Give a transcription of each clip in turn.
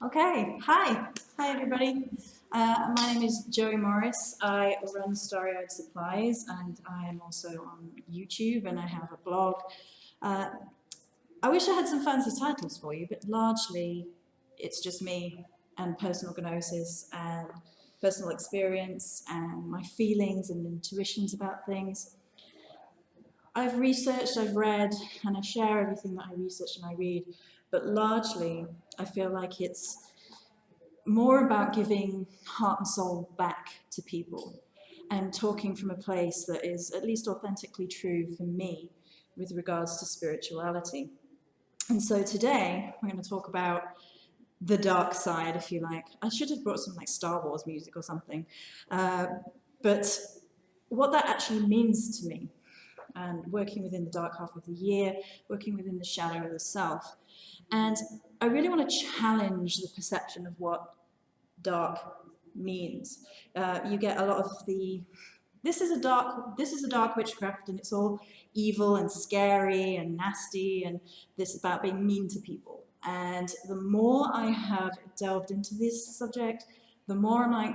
Okay, hi everybody. My name is Joey Morris. I run Starry Eyed Supplies and I am also on YouTube and I have a blog. Uh, I wish I had some fancy titles for you, but largely it's just me and personal gnosis and personal experience and my feelings and intuitions about things. I've researched, I've read, and I share everything that I research and I read, but largely I feel like it's more about giving heart and soul back to people and talking from a place that is at least authentically true for me with regards to spirituality. And so today we're going to talk about the dark side, if you like. I should have brought some like Star Wars music or something, but what that actually means to me, and working within the dark half of the year, working within the shadow of the self. And I really want to challenge the perception of what dark means. You get a lot of the this is a dark witchcraft and it's all evil and scary and nasty and this about being mean to people. And the more I have delved into this subject, the more I'm like,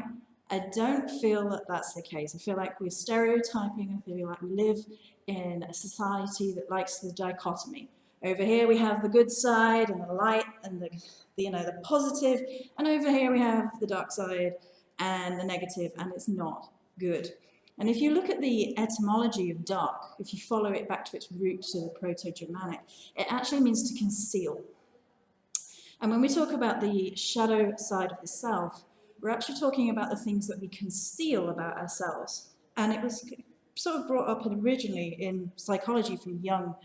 I don't feel that that's the case. I feel like we're stereotyping. I feel like we live in a society that likes the dichotomy. Over here we have the good side and the light and the positive, and over here we have the dark side and the negative, and it's not good. And if you look at the etymology of dark, if you follow it back to its root to the Proto-Germanic, it actually means to conceal. And when we talk about the shadow side of the self, we're actually talking about the things that we conceal about ourselves. And it was sort of brought up originally in psychology from Jung,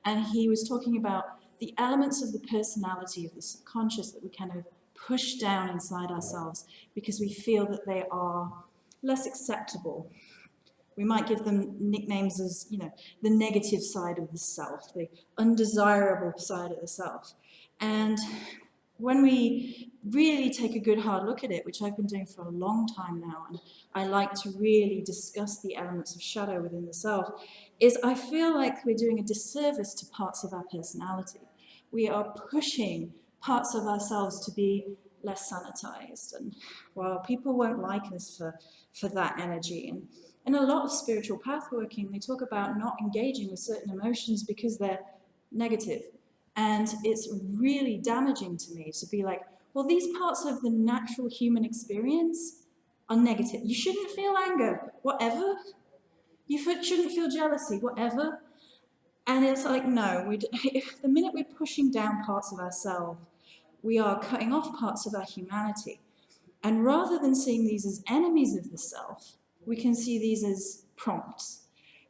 and he was talking about the elements of the personality of the subconscious that we kind of push down inside ourselves because we feel that they are less acceptable. We might give them nicknames as, the negative side of the self, the undesirable side of the self. And when we really take a good hard look at it, which I've been doing for a long time now, and I like to really discuss the elements of shadow within the self, is I feel like we're doing a disservice to parts of our personality. We are pushing parts of ourselves to be less sanitized, and well, people won't like us for that energy. And in a lot of spiritual path working, they talk about not engaging with certain emotions because they're negative. And it's really damaging to me to be like, well, these parts of the natural human experience are negative. You shouldn't feel anger, whatever. You shouldn't feel jealousy, whatever. And it's like, no, the minute we're pushing down parts of ourselves, we are cutting off parts of our humanity. And rather than seeing these as enemies of the self, we can see these as prompts.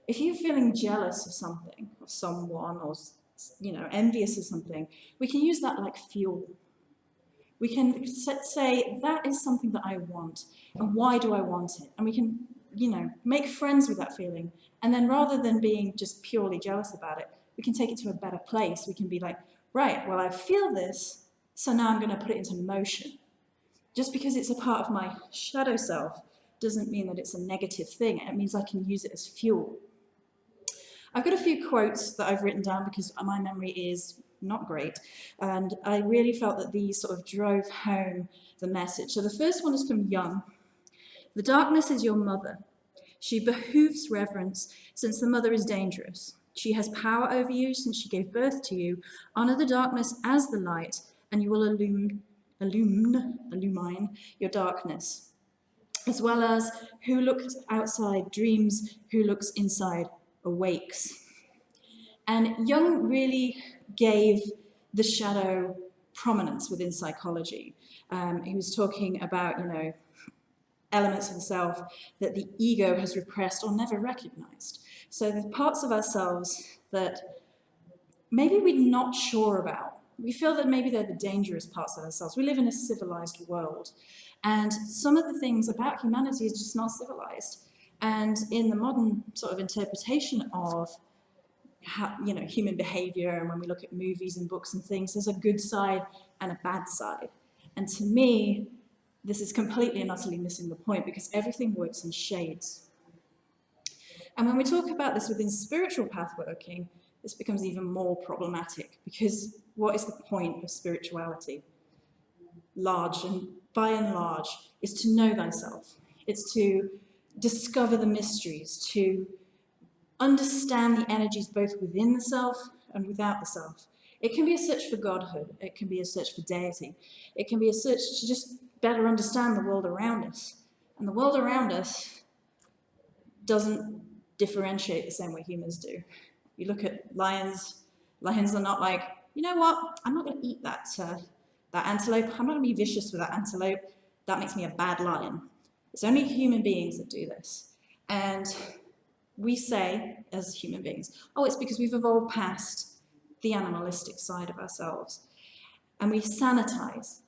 If you're feeling jealous of something, of someone, or envious of something, we can use that like fuel. We can say, that is something that I want, and why do I want it? And we can, make friends with that feeling. And then rather than being just purely jealous about it, we can take it to a better place. We can be like, right, well, I feel this, so now I'm going to put it into motion. Just because it's a part of my shadow self doesn't mean that it's a negative thing. It means I can use it as fuel. I've got a few quotes that I've written down because my memory is not great, and I really felt that these sort of drove home the message. So the first one is from Jung. The darkness is your mother. She behooves reverence, since the mother is dangerous. She has power over you since she gave birth to you. Honor the darkness as the light, and you will illumine your darkness. As well as, who looks outside dreams, who looks inside awakes. And Jung really gave the shadow prominence within psychology. He was talking about, elements of the self that the ego has repressed or never recognized. So the parts of ourselves that maybe we're not sure about. We feel that maybe they're the dangerous parts of ourselves. We live in a civilized world. And some of the things about humanity is just not civilized. And in the modern sort of interpretation of human behavior, and when we look at movies and books and things, there's a good side and a bad side. And to me, this is completely and utterly missing the point because everything works in shades. And when we talk about this within spiritual path working, this becomes even more problematic because what is the point of spirituality? large, and by and large, is to know thyself. It's to discover the mysteries, to understand the energies both within the self and without the self. It can be a search for godhood. It can be a search for deity. It can be a search to just better understand the world around us. And the world around us doesn't differentiate the same way humans do. You look at lions. Lions are not like, you know what, I'm not going to eat that antelope. I'm not going to be vicious with that antelope. That makes me a bad lion. It's only human beings that do this. And we say, as human beings, oh, it's because we've evolved past the animalistic side of ourselves. And we sanitize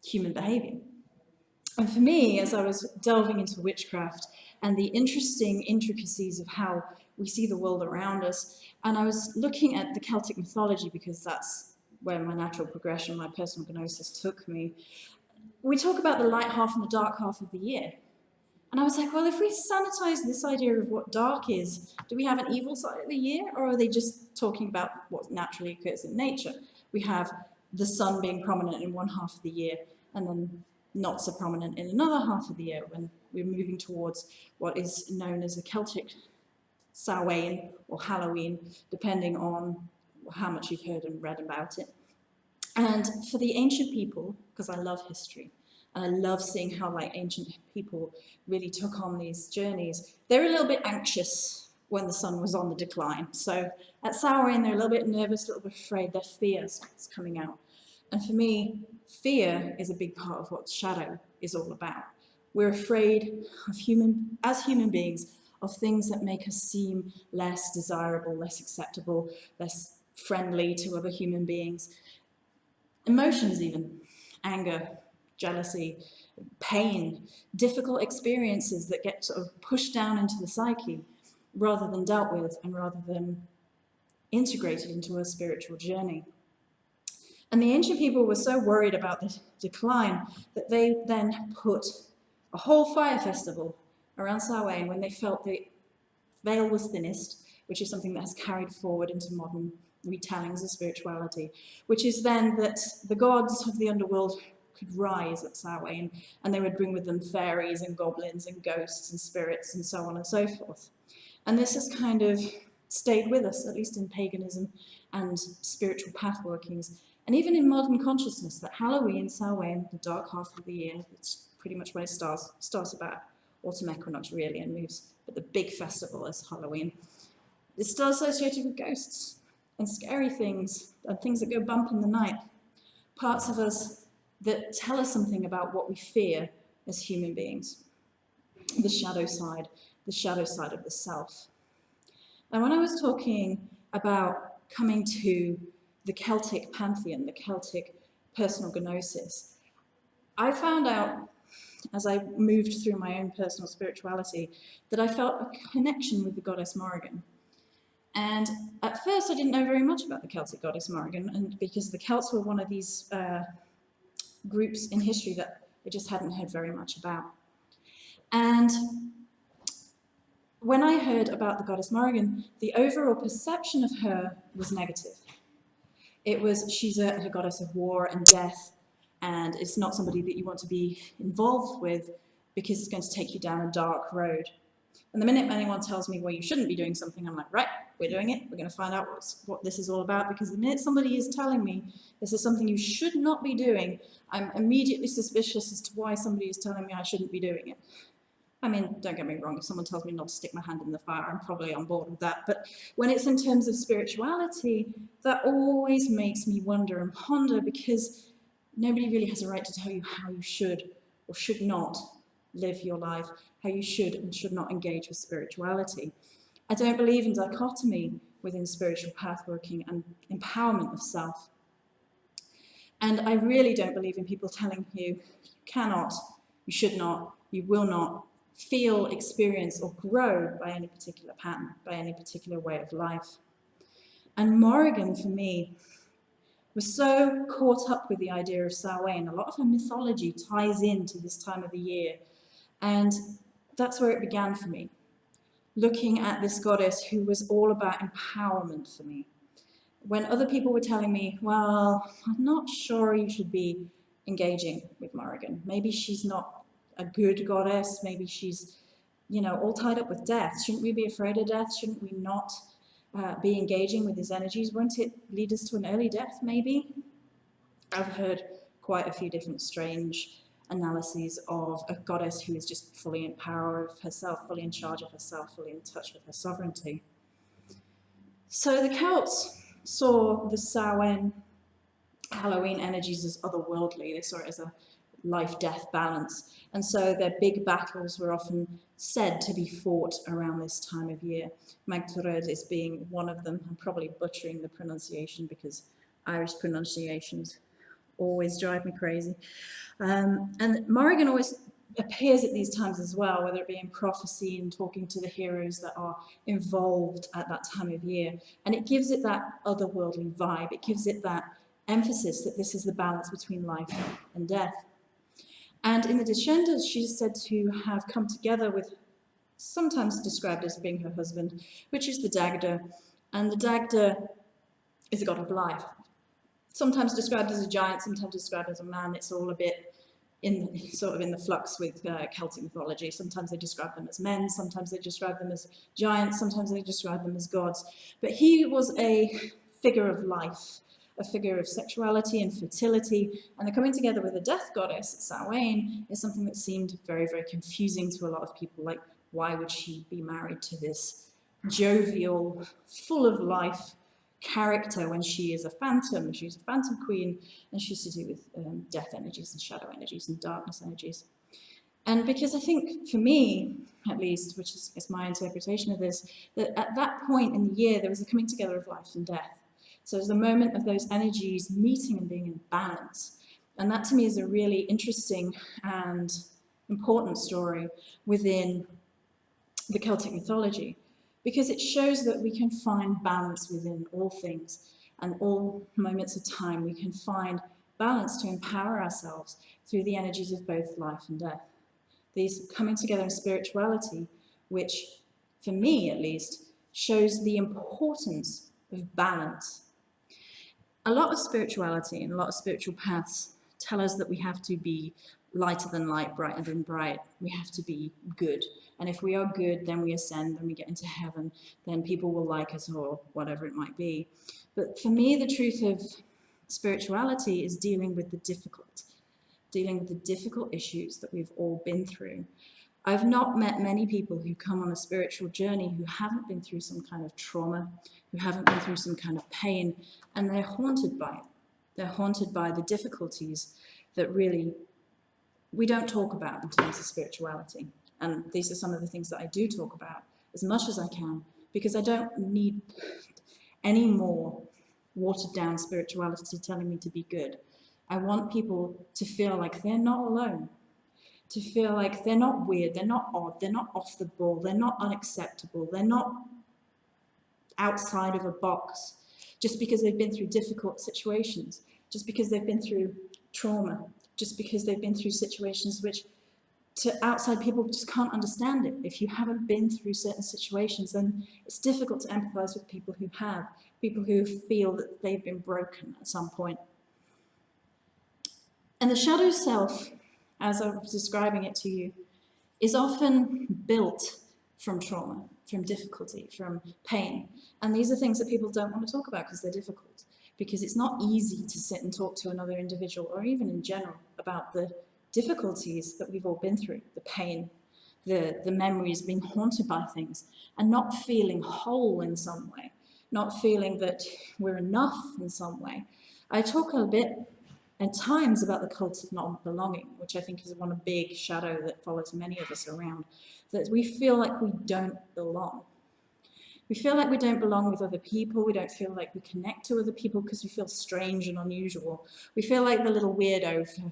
human behavior. And for me, as I was delving into witchcraft and the interesting intricacies of how we see the world around us, and I was looking at the Celtic mythology because that's where my natural progression, my personal gnosis took me. We talk about the light half and the dark half of the year. And I was like, well, if we sanitize this idea of what dark is, do we have an evil side of the year, or are they just talking about what naturally occurs in nature? We have the sun being prominent in one half of the year, and then not so prominent in another half of the year when we're moving towards what is known as a Celtic Samhain or Halloween, depending on how much you've heard and read about it. And for the ancient people, because I love history, and I love seeing how like ancient people really took on these journeys, they're a little bit anxious when the sun was on the decline. So at Samhain, they're a little bit nervous, a little bit afraid, their fear starts coming out. And for me, fear is a big part of what shadow is all about. We're afraid of as human beings, of things that make us seem less desirable, less acceptable, less friendly to other human beings. Emotions even, anger, jealousy, pain, difficult experiences that get sort of pushed down into the psyche rather than dealt with and rather than integrated into a spiritual journey. And the ancient people were so worried about the decline that they then put a whole fire festival around Samhain when they felt the veil was thinnest, which is something that has carried forward into modern retellings of spirituality, which is then that the gods of the underworld could rise at Samhain, and they would bring with them fairies and goblins and ghosts and spirits and so on and so forth. And this has kind of stayed with us, at least in paganism and spiritual path workings, and even in modern consciousness, that Halloween, Samhain, the dark half of the year, it's pretty much when it starts about autumn equinox really and moves, but the big festival is Halloween. It's still associated with ghosts and scary things and things that go bump in the night, parts of us that tell us something about what we fear as human beings, the shadow side of the self. And when I was talking about coming to the Celtic pantheon, the Celtic personal gnosis, I found out, as I moved through my own personal spirituality, that I felt a connection with the goddess Morrigan. And at first I didn't know very much about the Celtic goddess Morrigan, and because the Celts were one of these groups in history that I just hadn't heard very much about. And when I heard about the goddess Morrigan, the overall perception of her was negative. It was, she's a goddess of war and death, and it's not somebody that you want to be involved with because it's going to take you down a dark road. And the minute anyone tells me, well, you shouldn't be doing something, I'm like, right, we're doing it. We're going to find out what this is all about, because the minute somebody is telling me this is something you should not be doing, I'm immediately suspicious as to why somebody is telling me I shouldn't be doing it. I mean, don't get me wrong, if someone tells me not to stick my hand in the fire, I'm probably on board with that. But when it's in terms of spirituality, that always makes me wonder and ponder, because nobody really has a right to tell you how you should or should not live your life, how you should and should not engage with spirituality. I don't believe in dichotomy within spiritual pathworking and empowerment of self. And I really don't believe in people telling you, you cannot, you should not, you will not feel, experience, or grow by any particular pattern, by any particular way of life. And Morrigan, for me, was so caught up with the idea of Samhain. A lot of her mythology ties into this time of the year. And that's where it began for me, looking at this goddess who was all about empowerment for me. when other people were telling me, well, I'm not sure you should be engaging with Morrigan. Maybe she's not a good goddess. Maybe she's, all tied up with death. Shouldn't we be afraid of death? Shouldn't we not be engaging with his energies? Won't it lead us to an early death, maybe? I've heard quite a few different strange analyses of a goddess who is just fully in power of herself, fully in charge of herself, fully in touch with her sovereignty. So the Celts saw the Samhain Halloween energies as otherworldly. They saw it as a life-death balance. And so their big battles were often said to be fought around this time of year. Magdalene is being one of them. I'm probably butchering the pronunciation because Irish pronunciations always drive me crazy. And Morrigan always appears at these times as well, whether it be in prophecy and talking to the heroes that are involved at that time of year. And it gives it that otherworldly vibe. It gives it that emphasis that this is the balance between life and death. And in the Descendas, she's said to have come together with, sometimes described as being her husband, which is the Dagda. And the Dagda is a god of life. Sometimes described as a giant, sometimes described as a man. It's all a bit in the flux with Celtic mythology. Sometimes they describe them as men, sometimes they describe them as giants, sometimes they describe them as gods. But he was a figure of life, a figure of sexuality and fertility, and the coming together with a death goddess, Samhain, is something that seemed very, very confusing to a lot of people. Like, why would she be married to this jovial, full of life character when she is a phantom? She's a phantom queen, and she's to do with death energies and shadow energies and darkness energies. And because I think, for me, at least, which is my interpretation of this, that at that point in the year, there was a coming together of life and death. So it was the moment of those energies meeting and being in balance. And that to me is a really interesting and important story within the Celtic mythology, because it shows that we can find balance within all things and all moments of time. We can find balance to empower ourselves through the energies of both life and death. These coming together in spirituality, which, for me at least, shows the importance of balance. A lot of spirituality and a lot of spiritual paths tell us that we have to be lighter than light, brighter than bright. We have to be good. And if we are good, then we ascend, then we get into heaven, then people will like us or whatever it might be. But for me, the truth of spirituality is dealing with the difficult issues that we've all been through. I've not met many people who come on a spiritual journey who haven't been through some kind of trauma, who haven't been through some kind of pain, and they're haunted by it. They're haunted by the difficulties that really we don't talk about in terms of spirituality. And these are some of the things that I do talk about as much as I can, because I don't need any more watered down spirituality telling me to be good. I want people to feel like they're not alone, to feel like they're not weird, they're not odd, they're not off the ball, they're not unacceptable, they're not outside of a box just because they've been through difficult situations, just because they've been through trauma, just because they've been through situations which to outside people just can't understand it. If you haven't been through certain situations, then it's difficult to empathize with people who have, people who feel that they've been broken at some point. And the shadow self, as I was describing it to you, is often built from trauma, from difficulty, from pain. And these are things that people don't want to talk about because they're difficult, because it's not easy to sit and talk to another individual, or even in general, about the difficulties that we've all been through, the pain, the memories, being haunted by things, and not feeling whole in some way, not feeling that we're enough in some way. I talk a bit at times about the cult of not belonging, which I think is one big shadow that follows many of us around, that we feel like we don't belong. We feel like we don't belong with other people. We don't feel like we connect to other people because we feel strange and unusual. We feel like the little weirdo for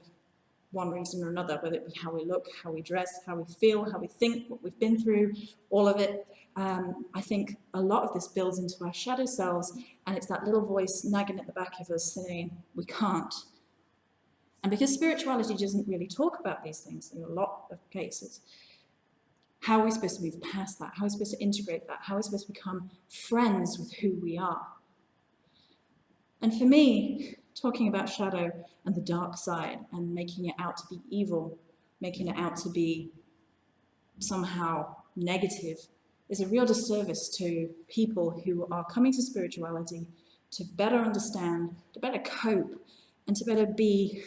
one reason or another, whether it be how we look, how we dress, how we feel, how we think, what we've been through, all of it. I think a lot of this builds into our shadow selves, and it's that little voice nagging at the back of us saying, we can't. And because spirituality doesn't really talk about these things in a lot of cases, how are we supposed to move past that? How are we supposed to integrate that? How are we supposed to become friends with who we are? And for me, talking about shadow and the dark side and making it out to be evil, making it out to be somehow negative, is a real disservice to people who are coming to spirituality to better understand, to better cope, and to better be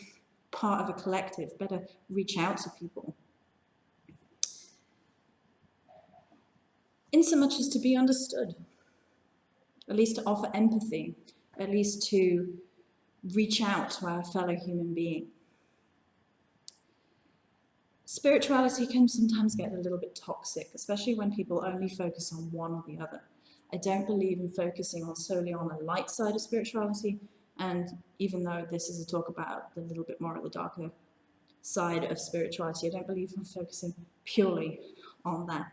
part of a collective, better reach out to people. In so much as to be understood, at least to offer empathy, at least to reach out to our fellow human being. Spirituality can sometimes get a little bit toxic, especially when people only focus on one or the other. I don't believe in focusing solely on the light side of spirituality, and even though this is a talk about the little bit more of the darker side of spirituality, I don't believe in focusing purely on that.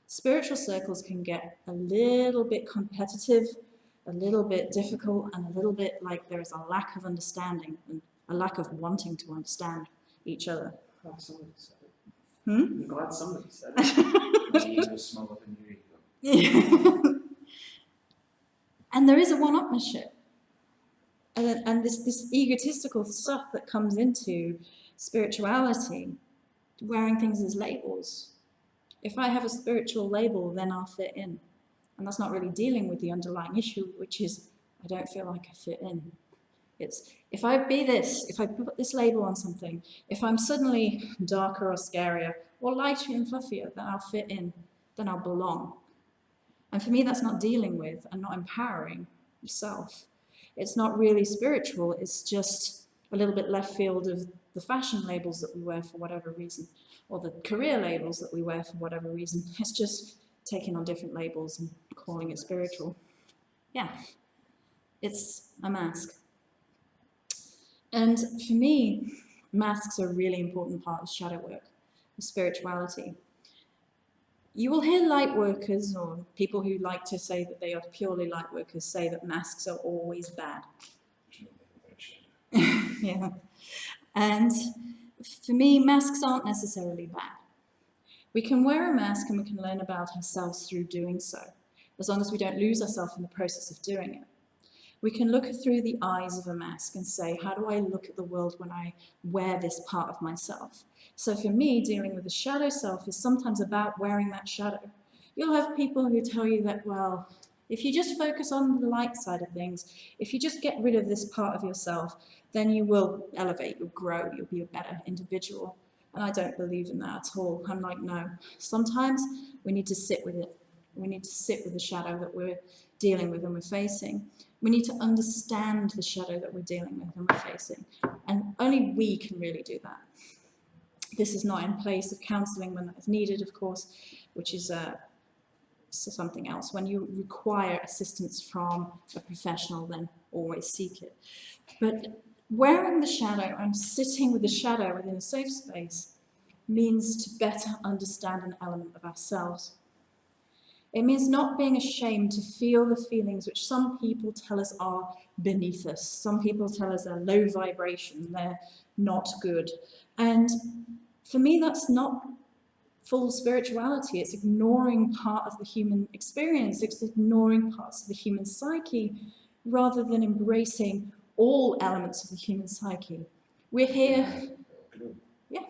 Spiritual circles can get a little bit competitive, a little bit difficult, and a little bit like there is a lack of understanding and a lack of wanting to understand each other. Glad somebody said it. Hmm? I'm glad somebody said it. You just smell up in your ego. And there is a one-upmanship. And this egotistical stuff that comes into spirituality, wearing things as labels. If I have a spiritual label, then I'll fit in. And that's not really dealing with the underlying issue, which is I don't feel like I fit in. It's, if I be this, if I put this label on something, if I'm suddenly darker or scarier or lighter and fluffier, then I'll fit in, then I'll belong. And for me, that's not dealing with and not empowering yourself. It's not really spiritual, it's just a little bit left field of the fashion labels that we wear for whatever reason, or the career labels that we wear for whatever reason. It's just taking on different labels and calling it spiritual. Yeah, it's a mask. And for me, masks are a really important part of shadow work, of spirituality. You will hear light workers or people who like to say that they are purely light workers say that masks are always bad. Yeah. And for me, masks aren't necessarily bad. We can wear a mask and we can learn about ourselves through doing so, as long as we don't lose ourselves in the process of doing it. We can look through the eyes of a mask and say, how do I look at the world when I wear this part of myself? So for me, dealing with the shadow self is sometimes about wearing that shadow. You'll have people who tell you that, well, if you just focus on the light side of things, if you just get rid of this part of yourself, then you will elevate, you'll grow, you'll be a better individual. And I don't believe in that at all. I'm like, no. Sometimes we need to sit with it. We need to sit with the shadow that we're dealing with and we're facing. We need to understand the shadow that we're dealing with and we're facing. And only we can really do that. This is not in place of counselling when that is needed, of course, which is something else. When you require assistance from a professional, then always seek it. But wearing the shadow and sitting with the shadow within a safe space means to better understand an element of ourselves. It means not being ashamed to feel the feelings which some people tell us are beneath us. Some people tell us they're low vibration, they're not good. And for me, that's not full spirituality. It's ignoring part of the human experience. It's ignoring parts of the human psyche rather than embracing all elements of the human psyche. We're here. Yeah.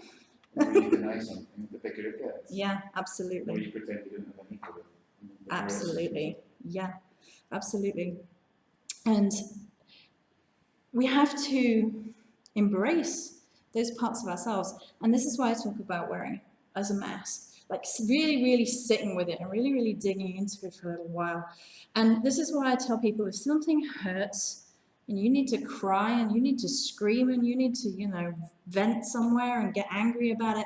When you deny something, the bigger it gets. Yeah, absolutely. Or you pretend you didn't have an ego. Absolutely. Yeah, absolutely. And we have to embrace those parts of ourselves. And this is why I talk about wearing it as a mask. Like really, really sitting with it and really, really digging into it for a little while. And this is why I tell people if something hurts and you need to cry and you need to scream and you need to, vent somewhere and get angry about it,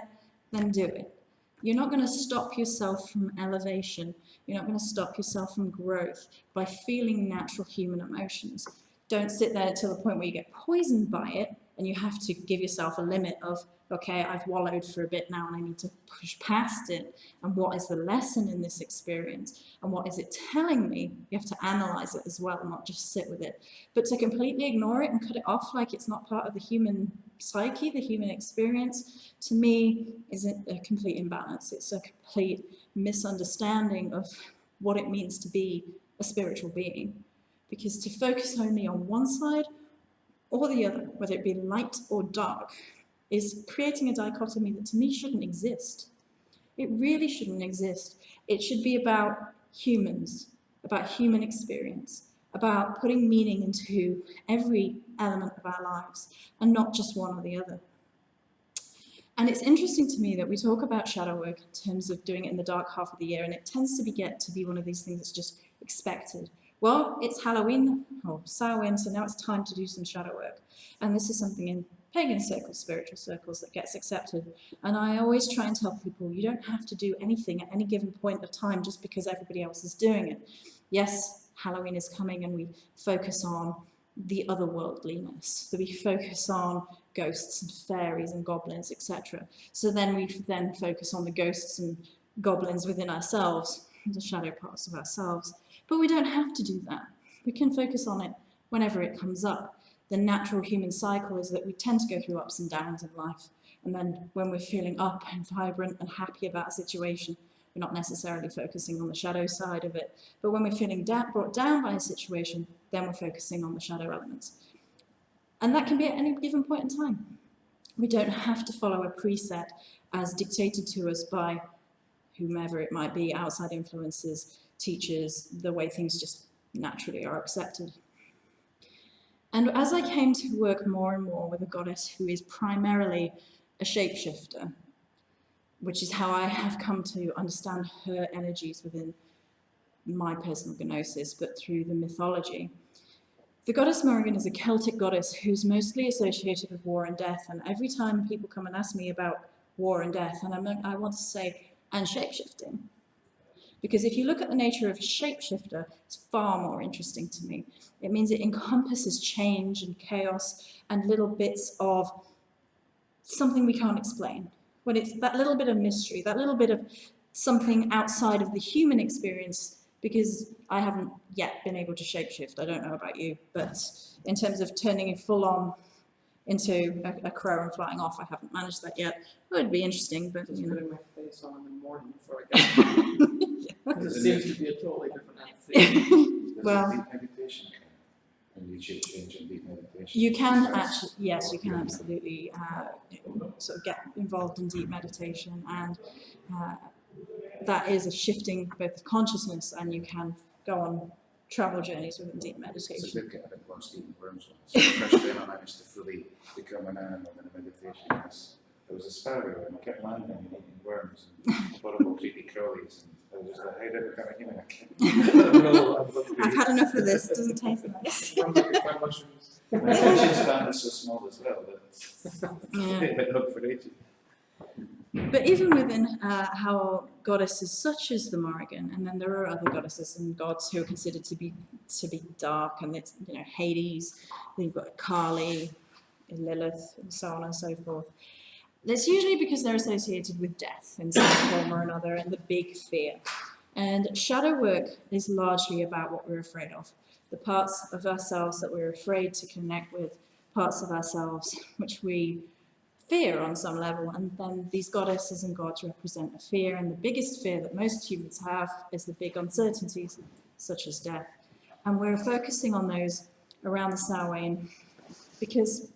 then do it. You're not going to stop yourself from elevation. You're not going to stop yourself from growth by feeling natural human emotions. Don't sit there till the point where you get poisoned by it and you have to give yourself a limit of, okay, I've wallowed for a bit now and I need to push past it. And what is the lesson in this experience? And what is it telling me? You have to analyze it as well, not just sit with it. But to completely ignore it and cut it off like it's not part of the human psyche, the human experience, to me is a complete imbalance. It's a complete misunderstanding of what it means to be a spiritual being. Because to focus only on one side or the other, whether it be light or dark, is creating a dichotomy that to me shouldn't exist. It really shouldn't exist. It should be about humans, about human experience, about putting meaning into every element of our lives, and not just one or the other. And it's interesting to me that we talk about shadow work in terms of doing it in the dark half of the year, and it tends to get to be one of these things that's just expected. Well, it's Halloween or Samhain, so now it's time to do some shadow work. And this is something in pagan circles, spiritual circles, that gets accepted. And I always try and tell people, you don't have to do anything at any given point of time just because everybody else is doing it. Yes, Halloween is coming and we focus on the otherworldliness. So we focus on ghosts and fairies and goblins, etc. So then we focus on the ghosts and goblins within ourselves, the shadow parts of ourselves. But we don't have to do that. We can focus on it whenever it comes up. The natural human cycle is that we tend to go through ups and downs in life. And then when we're feeling up and vibrant and happy about a situation, we're not necessarily focusing on the shadow side of it. But when we're feeling brought down by a situation, then we're focusing on the shadow elements. And that can be at any given point in time. We don't have to follow a preset as dictated to us by whomever it might be, outside influences, teachers, the way things just naturally are accepted. And as I came to work more and more with a goddess who is primarily a shapeshifter, which is how I have come to understand her energies within my personal gnosis, but through the mythology. The goddess Morrigan is a Celtic goddess who's mostly associated with war and death, and every time people come and ask me about war and death, and I want to say, and shapeshifting. Because if you look at the nature of a shapeshifter, it's far more interesting to me. It means it encompasses change and chaos and little bits of something we can't explain. When it's that little bit of mystery, that little bit of something outside of the human experience, because I haven't yet been able to shapeshift, I don't know about you, but in terms of turning it full on into a crow and flying off, I haven't managed that yet. It would be interesting, but Just you know. putting my face on in the morning before I get It seems to be a totally different attitude. Well, deep meditation. And you should change in deep meditation. You can actually, yes, you can absolutely sort of get involved in deep meditation, and that is a shifting both of consciousness, and you can go on travel journeys within deep meditation. So I did get a bit lost eating worms once. So the first time I managed to fully become an animal in a meditation was, there was a sparrow and I kept landing and eating worms and horrible creepy crawlies, and I was just like, how did I become a human? I can't. I've had enough of this, it doesn't taste nice. Mushrooms. My attention span is so small as well that Yeah. it went up for ages. But even within how goddesses such as the Morrigan, and then there are other goddesses and gods who are considered to be dark, and it's, you know, Hades, you've got Kali, Lilith, and so on and so forth. That's usually because they're associated with death in some form or another, and the big fear. And shadow work is largely about what we're afraid of. The parts of ourselves that we're afraid to connect with, parts of ourselves which we fear on some level, and then these goddesses and gods represent a fear, and the biggest fear that most humans have is the big uncertainties, such as death. And we're focusing on those around the Samhain because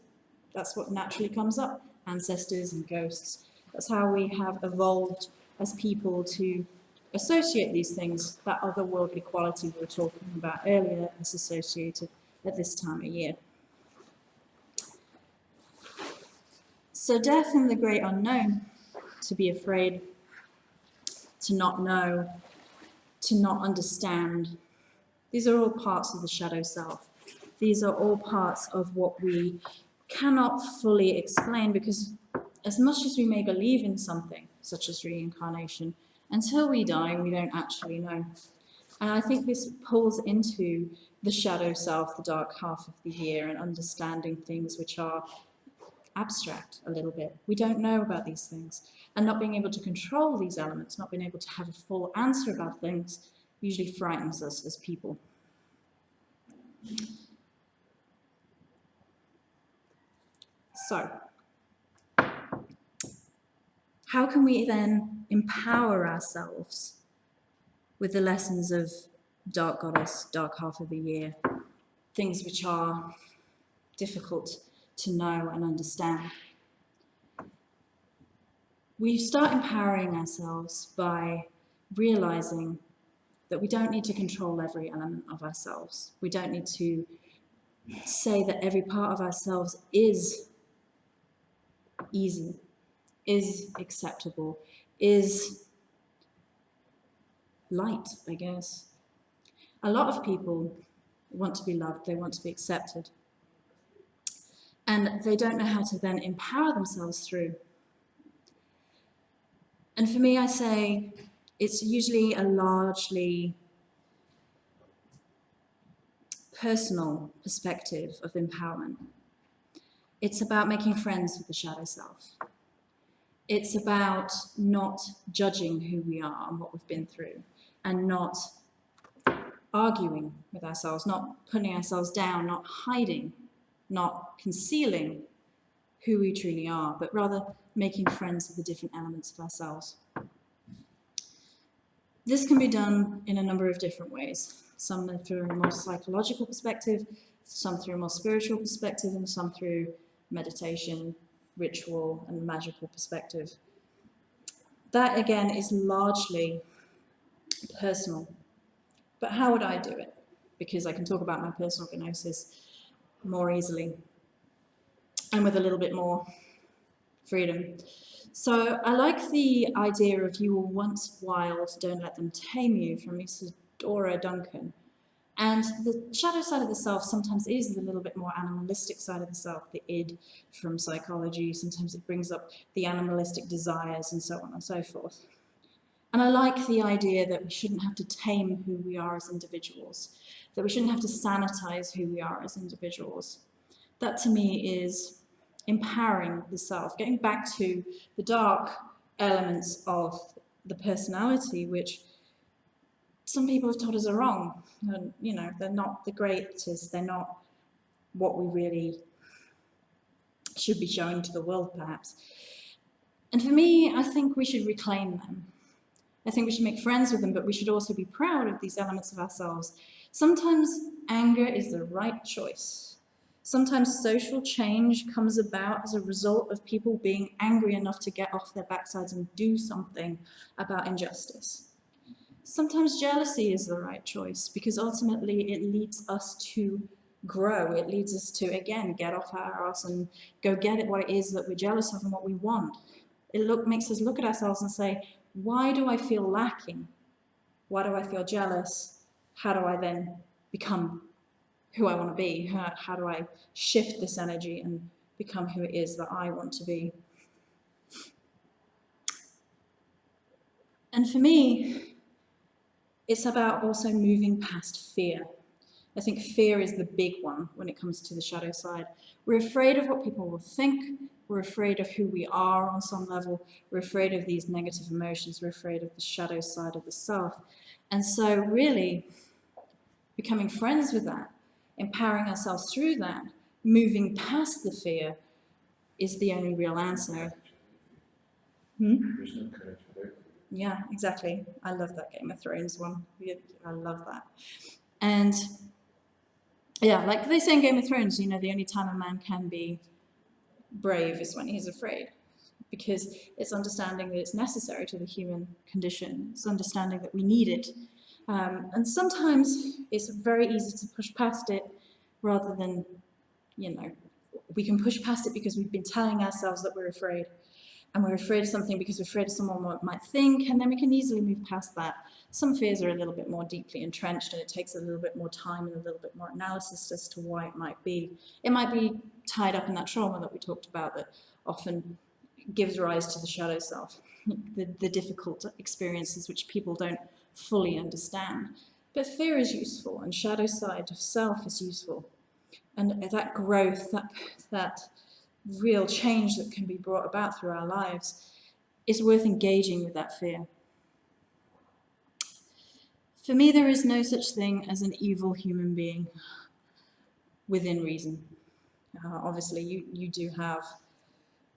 that's what naturally comes up, ancestors and ghosts. That's how we have evolved as people to associate these things, that otherworldly quality we were talking about earlier, is associated at this time of year. So death and the great unknown, to be afraid, to not know, to not understand, these are all parts of the shadow self. These are all parts of what we cannot fully explain, because as much as we may believe in something, such as reincarnation, until we die, we don't actually know. And I think this pulls into the shadow self, the dark half of the year, and understanding things which are abstract a little bit. We don't know about these things, and not being able to control these elements, not being able to have a full answer about things, usually frightens us as people. So, how can we then empower ourselves with the lessons of Dark Goddess, dark half of the year, things which are difficult to know and understand. We start empowering ourselves by realizing that we don't need to control every element of ourselves. We don't need to say that every part of ourselves is easy, is acceptable, is light, I guess. A lot of people want to be loved, they want to be accepted. And they don't know how to then empower themselves through. And for me, I say it's usually a largely personal perspective of empowerment. It's about making friends with the shadow self. It's about not judging who we are and what we've been through, and not arguing with ourselves, not putting ourselves down, not hiding, not concealing who we truly are, but rather making friends with the different elements of ourselves. This can be done in a number of different ways. Some through a more psychological perspective, some through a more spiritual perspective, and some through meditation, ritual, and magical perspective. That, again, is largely personal. But how would I do it? Because I can talk about my personal gnosis more easily and with a little bit more freedom. So I like the idea of "you were once wild, don't let them tame you" from Isadora Duncan. And the shadow side of the self sometimes is the little bit more animalistic side of the self, the id from psychology. Sometimes it brings up the animalistic desires and so on and so forth. And I like the idea that we shouldn't have to tame who we are as individuals, that we shouldn't have to sanitize who we are as individuals. That to me is empowering the self, getting back to the dark elements of the personality, which some people have told us are wrong. And, you know, they're not the greatest, they're not what we really should be showing to the world, perhaps. And for me, I think we should reclaim them. I think we should make friends with them, but we should also be proud of these elements of ourselves. Sometimes anger is the right choice. Sometimes social change comes about as a result of people being angry enough to get off their backsides and do something about injustice. Sometimes jealousy is the right choice, because ultimately it leads us to grow. It leads us to, again, get off our arse and go get it what it is that we're jealous of and what we want. It makes us look at ourselves and say, why do I feel lacking? Why do I feel jealous? How do I then become who I want to be? How do I shift this energy and become who it is that I want to be? And for me, it's about also moving past fear. I think fear is the big one when it comes to the shadow side. We're afraid of what people will think. We're afraid of who we are on some level. We're afraid of these negative emotions. We're afraid of the shadow side of the self. And so really becoming friends with that, empowering ourselves through that, moving past the fear is the only real answer. There's no courage without it. Yeah, exactly. I love that Game of Thrones one. I love that. And yeah, like they say in Game of Thrones, you know, the only time a man can be brave is when he's afraid, because it's understanding that it's necessary to the human condition. It's understanding that we need it. And sometimes it's very easy to push past it rather than, you know, we can push past it because we've been telling ourselves that we're afraid. And we're afraid of something because we're afraid of someone might think, and then we can easily move past that. Some fears are a little bit more deeply entrenched, and it takes a little bit more time and a little bit more analysis as to why it might be. It might be tied up in that trauma that we talked about that often gives rise to the shadow self, the difficult experiences which people don't fully understand. But fear is useful, and shadow side of self is useful. And that growth, that real change that can be brought about through our lives is worth engaging with that fear. For me, there is no such thing as an evil human being within reason. Obviously, you do have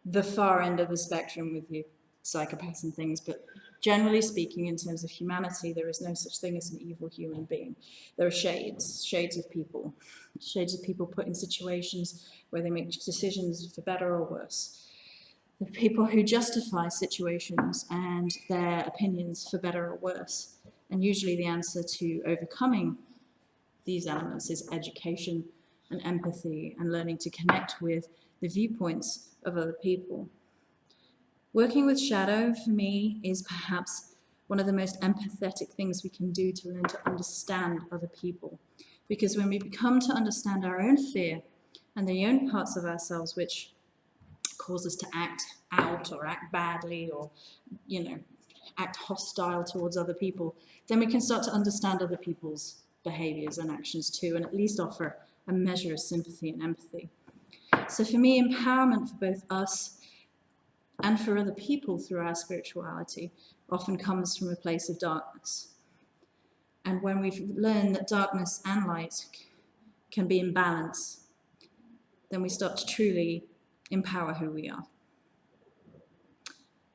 the far end of the spectrum with your psychopaths and things, but generally speaking, in terms of humanity, there is no such thing as an evil human being. There are shades of people put in situations where they make decisions for better or worse. The people who justify situations and their opinions for better or worse. And usually the answer to overcoming these elements is education and empathy and learning to connect with the viewpoints of other people. Working with shadow, for me, is perhaps one of the most empathetic things we can do to learn to understand other people. Because when we become to understand our own fear and the own parts of ourselves which cause us to act out or act badly or, act hostile towards other people, then we can start to understand other people's behaviors and actions too, and at least offer a measure of sympathy and empathy. So for me, empowerment for both us and for other people through our spirituality often comes from a place of darkness. And when we've learned that darkness and light can be in balance, then we start to truly empower who we are.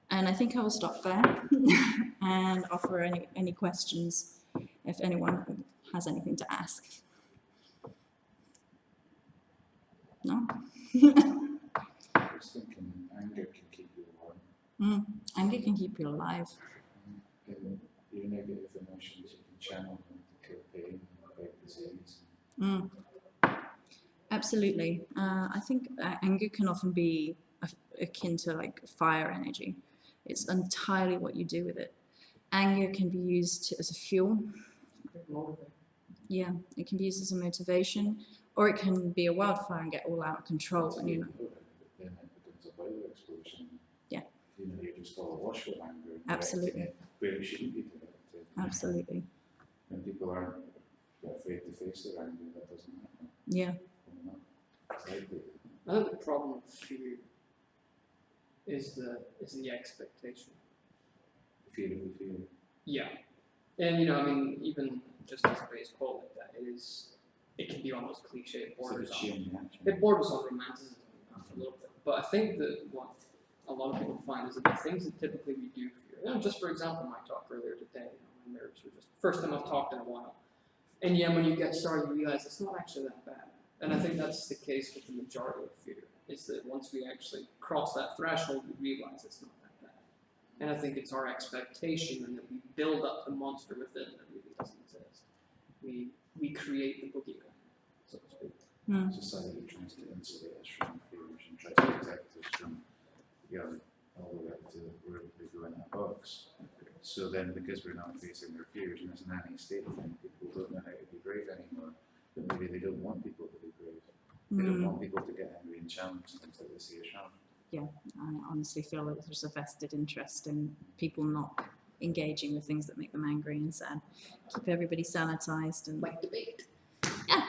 And I think I will stop there and offer any questions if anyone has anything to ask. No? I was thinking anger can keep you warm. Anger can keep you alive. And your negative emotions, you can channel them to kill pain and fight disease. Absolutely. I think anger can often be akin to like fire energy. It's entirely what you do with it. Anger can be used as a fuel. Yeah, it can be used as a motivation, or it can be a wildfire and get all out of control. And Then it becomes a boiler explosion. Yeah. You're just all awash with anger. Absolutely. Where you shouldn't be directed. Absolutely. When people aren't afraid to face their anger, that doesn't happen. Yeah. Exactly. I think the problem with fear is the expectation. Fear of the fear. Yeah. And even just as a base quote like that, it can be almost cliche. It borders on romanticism after a little bit. But I think that what a lot of people find is that the things that typically we do fear, just for example, my talk earlier today, my nerves were just first time I've talked in a while. And yeah, when you get started, you realize it's not actually that bad. And I think that's the case with the majority of fear, is that once we actually cross that threshold, we realize it's not that bad. And I think it's our expectation and that we build up the monster within that really doesn't exist. We create the boogeyman, so to speak. Society tries to insulate us from fears and tries to protect us from, all the way up to where we go in that box. So then, because we're not facing their fears in this nanny state thing, people don't know how to be brave anymore. But maybe they don't want people to be brave. They don't want people to get angry and challenge things that they see as wrong. Yeah, I honestly feel that there's a vested interest in people not engaging with things that make them angry and sad. Keep everybody sanitized and Like debate. Yeah,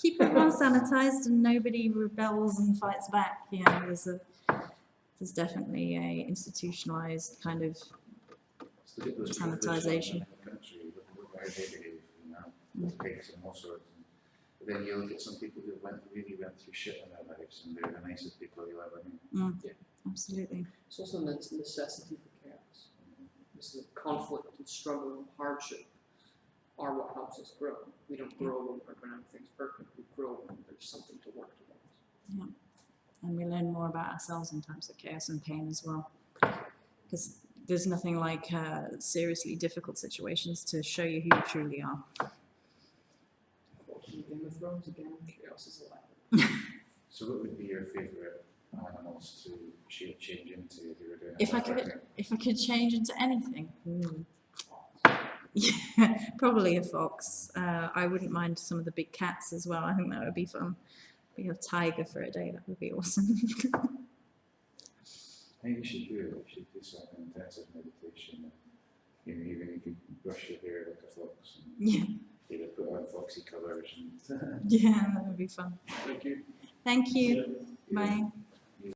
keep everyone sanitized and nobody rebels and fights back. There's definitely a institutionalized kind of sanitization. Look how they behave, with pigs and all sorts. But then you look at some people who really went through shit in their lives, and they're the nicest people you'll ever meet. Yeah, absolutely. It's also a necessity for chaos. This is conflict and struggle and hardship are what helps us grow. We don't grow when everything's perfect. We grow when there's something to work towards. Yeah, and we learn more about ourselves in times of chaos and pain as well. Because there's nothing like seriously difficult situations to show you who you truly are. Game of Thrones again, chaos is allowed. So what would be your favourite animals to change into if you were doing If I could change into anything? Yeah, probably a fox. I wouldn't mind some of the big cats as well. I think that would be fun. We have a tiger for a day, that would be awesome. I think you should do it. You should do some intensive meditation. And, even you could brush your hair like a fox. And Yeah. either put on foxy colours. And Yeah, that would be fun. Thank you. Thank you. Bye.